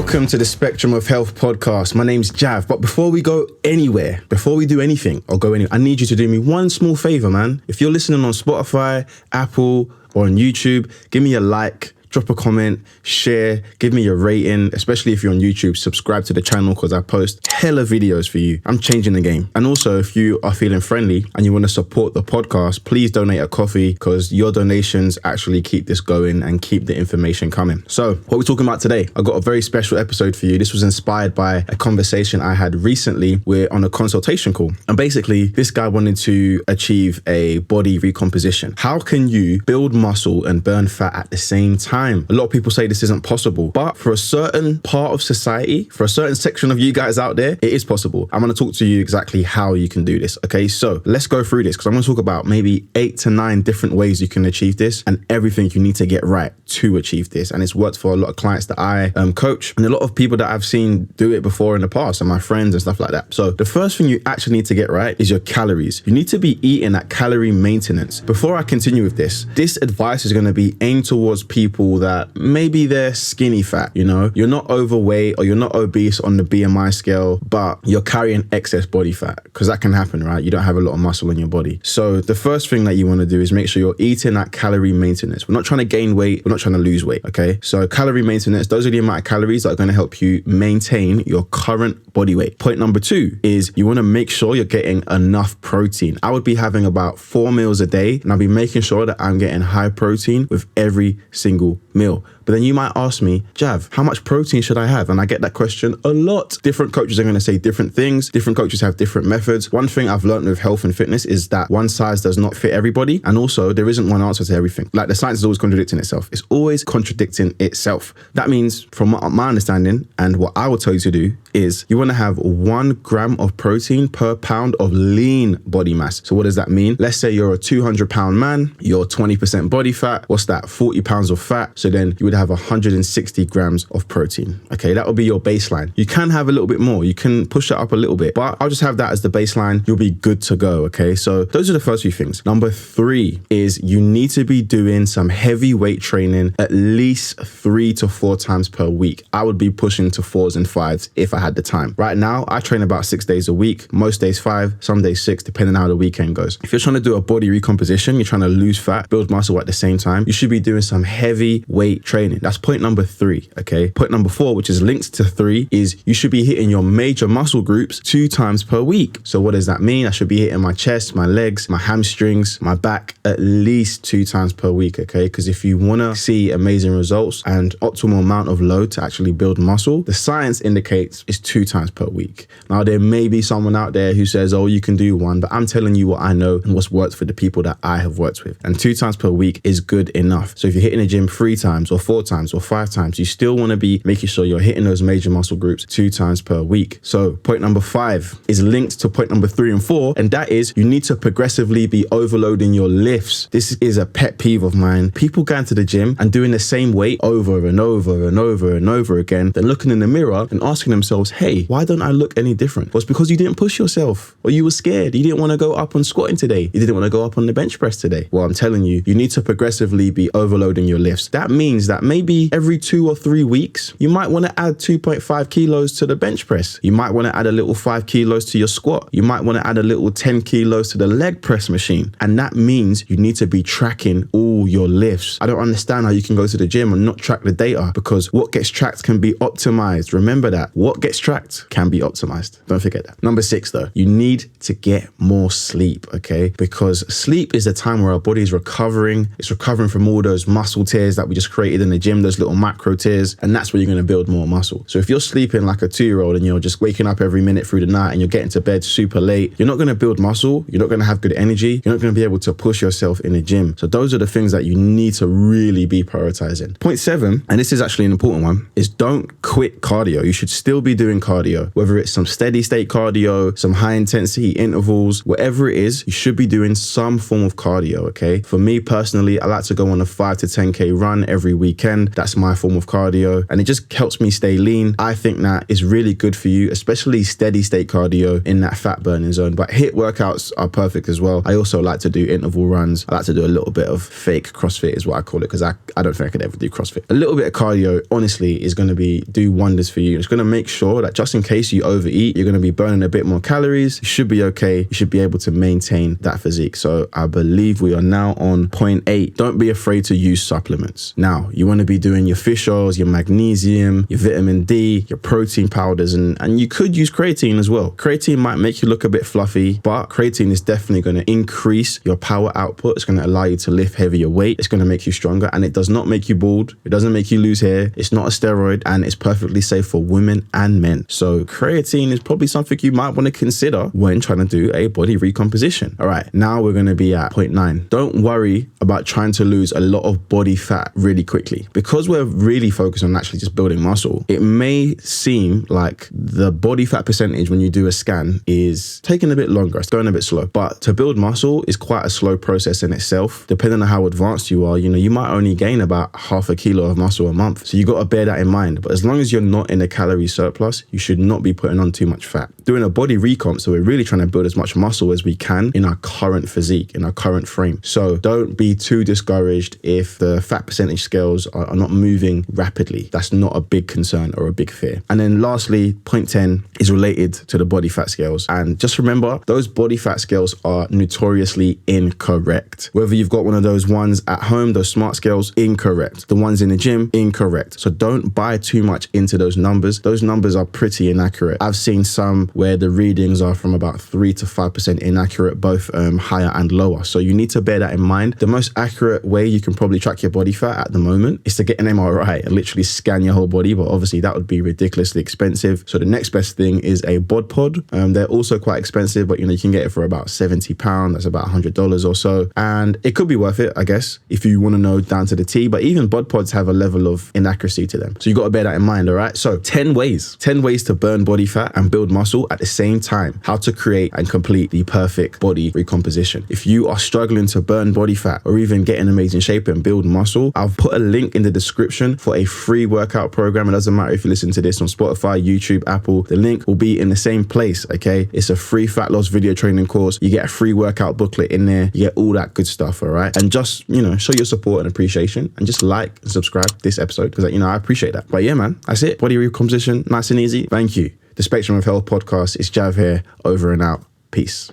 Welcome to the Spectrum of Health podcast. My name's Jav, but before we go anywhere, before we do anything or go anywhere, I need you to do me one small favor, man. If you're listening on Spotify, Apple, or on YouTube, give me a like, drop a comment, share, give me a rating, especially if you're on YouTube, subscribe to the channel because I post hella videos for you. I'm changing the game. And also, if you are feeling friendly and you want to support the podcast, please donate a coffee because your donations actually keep this going and keep the information coming. So what we're talking about today, I got a very special episode for you. This was inspired by a conversation I had recently. We're on a consultation call. And basically, this guy wanted to achieve a body recomposition. How can you build muscle and burn fat at the same time? A lot of people say this isn't possible, but for a certain part of society, for a certain section of you guys out there, it is possible. I'm going to talk to you exactly how you can do this. Okay, so let's go through this because I'm going to talk about maybe 8 to 9 different ways you can achieve this and everything you need to get right to achieve this. And it's worked for a lot of clients that I coach and a lot of people that I've seen do it before in the past and my friends and stuff like that. So the first thing you actually need to get right is your calories. You need to be eating at calorie maintenance. Before I continue with this advice is going to be aimed towards people that maybe they're skinny fat, you know, you're not overweight or you're not obese on the BMI scale, but you're carrying excess body fat because that can happen, right? You don't have a lot of muscle in your body. So the first thing that you want to do is make sure you're eating at calorie maintenance. We're not trying to gain weight. We're not trying to lose weight. Okay. So calorie maintenance, those are the amount of calories that are going to help you maintain your current body weight. Point number 2 is you want to make sure you're getting enough protein. I would be having about 4 meals a day and I'll be making sure that I'm getting high protein with every single meal. But then you might ask me, Jav, how much protein should I have? And I get that question a lot. Different coaches are going to say different things. Different coaches have different methods. One thing I've learned with health and fitness is that one size does not fit everybody. And also there isn't one answer to everything. Like the science is always contradicting itself. It's always contradicting itself. That means from my understanding and what I will tell you to do is you want to have 1 gram of protein per pound of lean body mass. So what does that mean? Let's say you're a 200-pound man, you're 20% body fat. What's that? 40 pounds of fat. So then you would have 160 grams of protein. Okay, that will be your baseline. You can have a little bit more. You can push it up a little bit, but I'll just have that as the baseline. You'll be good to go. Okay, so those are the first few things. Number 3 is you need to be doing some heavy weight training at least 3 to 4 times per week. I would be pushing to 4s and 5s if I had the time. Right now, I train about 6 days a week, most days 5, some days 6, depending on how the weekend goes. If you're trying to do a body recomposition, you're trying to lose fat, build muscle at the same time, you should be doing some heavy weight training. That's point number 3, okay? Point number 4, which is linked to 3, is you should be hitting your major muscle groups 2 times per week. So what does that mean? I should be hitting my chest, my legs, my hamstrings, my back at least 2 times per week, okay? Because if you want to see amazing results and optimal amount of load to actually build muscle, the science indicates it's 2 times per week. Now, there may be someone out there who says, oh, you can do 1, but I'm telling you what I know and what's worked for the people that I have worked with. And 2 times per week is good enough. So if you're hitting the gym 3 times or 4 times or 5 times, you still want to be making sure you're hitting those major muscle groups 2 times per week. So point number 5 is linked to point number 3 and 4, and that is you need to progressively be overloading your lifts. This is a pet peeve of mine. People going to the gym and doing the same weight over and over and over and over again, then looking in the mirror and asking themselves, hey, why don't I look any different? Well, it's because you didn't push yourself or you were scared. You didn't want to go up on squatting today. You didn't want to go up on the bench press today. Well, I'm telling you, you need to progressively be overloading your lifts. That means that maybe every 2 or 3 weeks, you might want to add 2.5 kilos to the bench press. You might want to add a little 5 kilos to your squat. You might want to add a little 10 kilos to the leg press machine. And that means you need to be tracking all your lifts. I don't understand how you can go to the gym and not track the data because what gets tracked can be optimized. Remember that. What gets tracked can be optimized. Don't forget that. Number 6 though, you need to get more sleep, okay? Because sleep is the time where our body is recovering. It's recovering from all those muscle tears that we just created in the gym, those little macro tears, and that's where you're going to build more muscle. So if you're sleeping like a 2-year-old and you're just waking up every minute through the night and you're getting to bed super late, you're not going to build muscle. You're not going to have good energy. You're not going to be able to push yourself in the gym. So those are the things that you need to really be prioritizing. Point 7, and this is actually an important one, is don't quit cardio. You should still be doing cardio, whether it's some steady state cardio, some high intensity intervals, whatever it is, you should be doing some form of cardio, okay? For me personally, I like to go on a 5 to 10K run every weekend. That's my form of cardio, and it just helps me stay lean. I think that is really good for you, especially steady state cardio in that fat burning zone. But HIIT workouts are perfect as well. I also like to do interval runs. I like to do a little bit of fake CrossFit is what I call it, because I don't think I could ever do CrossFit. A little bit of cardio, honestly, is going to do wonders for you. It's going to make sure that just in case you overeat, you're going to be burning a bit more calories. You should be okay. You should be able to maintain that physique. So I believe we are now on point 8. Don't be afraid to use supplements. Now, you want to be doing your fish oils, your magnesium, your vitamin D, your protein powders, and you could use creatine as well. Creatine might make you look a bit fluffy, but creatine is definitely going to increase your power output. It's going to allow you to lift heavier weight. It's going to make you stronger, and it does not make you bald. It doesn't make you lose hair. It's not a steroid, and it's perfectly safe for women and men. So creatine is probably something you might want to consider when trying to do a body recomposition. All right, now we're going to be at point 9. Don't worry about trying to lose a lot of body fat really quickly. Because we're really focused on actually just building muscle, it may seem like the body fat percentage when you do a scan is taking a bit longer. It's going a bit slow. But to build muscle is quite a slow process in itself. Depending on how advanced you are, you might only gain about half a kilo of muscle a month. So you got to bear that in mind. But as long as you're not in a calorie surplus, you should not be putting on too much fat. Doing a body recomp, so we're really trying to build as much muscle as we can in our current physique, in our current frame. So don't be too discouraged if the fat percentage scales are not moving rapidly. That's not a big concern or a big fear. And then lastly, point 10 is related to the body fat scales. And just remember, those body fat scales are notoriously incorrect. Whether you've got one of those ones at home, those smart scales, incorrect. The ones in the gym, incorrect. So don't buy too much into those numbers. Those numbers are pretty inaccurate. I've seen some where the readings are from about 3 to 5% inaccurate, both higher and lower. So you need to bear that in mind. The most accurate way you can probably track your body fat at the moment is to get an MRI and literally scan your whole body. But obviously that would be ridiculously expensive. So the next best thing is a bod pod. They're also quite expensive, but you can get it for about £70. That's about $100 or so. And it could be worth it, I guess, if you want to know down to the T. But even bod pods have a level of inaccuracy to them. So you got to bear that in mind, all right? So 10 ways to burn body fat and build muscle at the same time. How to create and complete the perfect body recomposition. If you are struggling to burn body fat or even get in amazing shape and build muscle, I'll put a link in the description for a free workout program. It doesn't matter if you listen to this on Spotify, YouTube, Apple, the link will be in the same place, okay? It's a free fat loss video training course. You get a free workout booklet in there. You get all that good stuff, all right? And just, show your support and appreciation and just like and subscribe to this episode because, I appreciate that. But yeah, man, that's it. Body recomposition, nice and easy. Thank you. The Spectrum of Health podcast. It's Jav here, over and out. Peace.